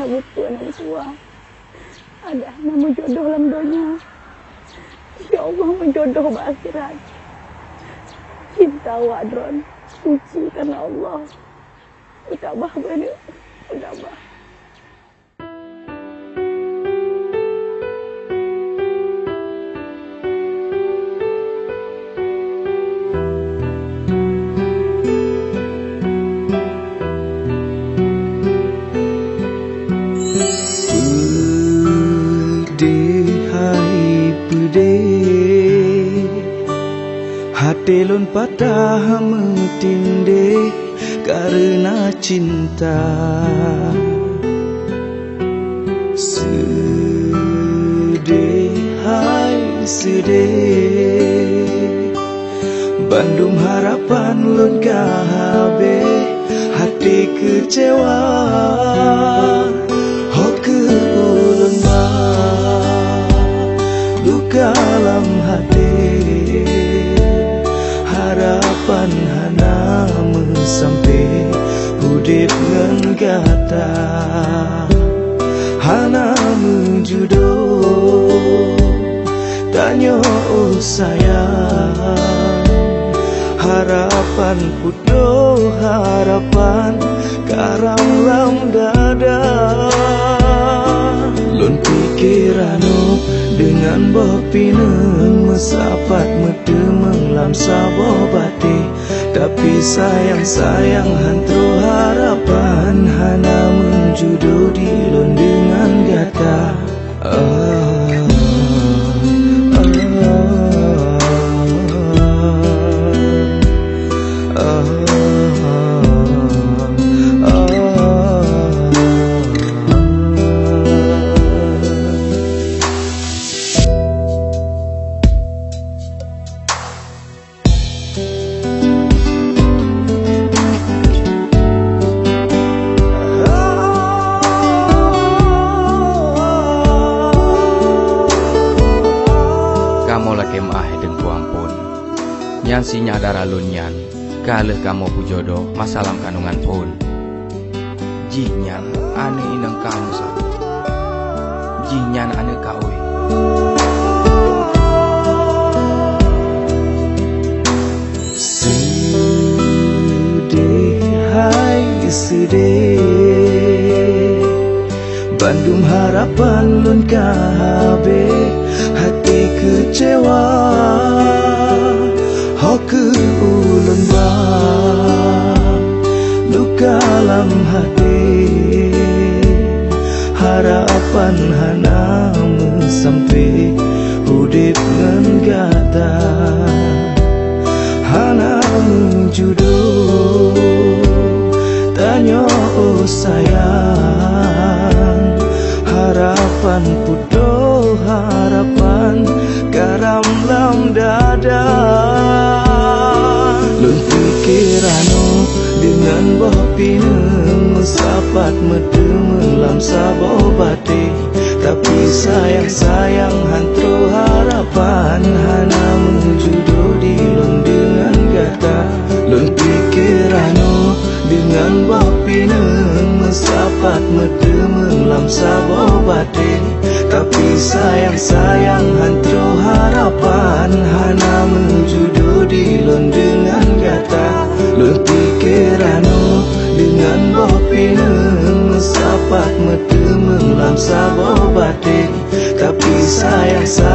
buku nak suah. Ada nama jodoh dalam dunia. Ya Allah menjodoh berakhirat. Cinta awak Dron suci karena Allah. Utabah benda. Utabah. Hati lun patah metindih karena cinta. Sedih, hai sedih, bandum harapan lun kabe, hati kecewa. Hok ke ulun ba, luka dalam hati. Harapan hana sampai hudip ngan gata, hana menjudoh tanya oh sayang. Harapan pudoh harapan karam lam dada. Lun pikiranu dengan bopinen mesapat medemeng lam sabo bati. Tapi sayang-sayang hantro harapan hana menjudo di lun dengan gata. Yang sinya darah lunyan, kaleh kamu pujodoh masalam kandungan pun. Jinyan ane inang kamu satu, jinyan ane kawe. Sedih, hai sedih, bandum harapan lun kabe, hati kecewa. Hok ke ulun ba, luka dalam hati. Harapan hana sampai hudip ngan gata, hana menjudoh tanya oh sayang. Harapan pudoh harapan garam lam dada. Lun pikiranu dengan bopinen mesapat medemeng lam sabo bati. Tapi sayang-sayang hantro harapan hana menjudo di lun dengan gata. Lun pikiranu dengan bopinen mesapat medemeng lam sabo bati. Tapi sayang-sayang hantro harapan hana menjudo di lun dengan gata. Lun pikiranu dengan bopinen mesapat medemeng lam sabo bati. Tapi sayang-sayang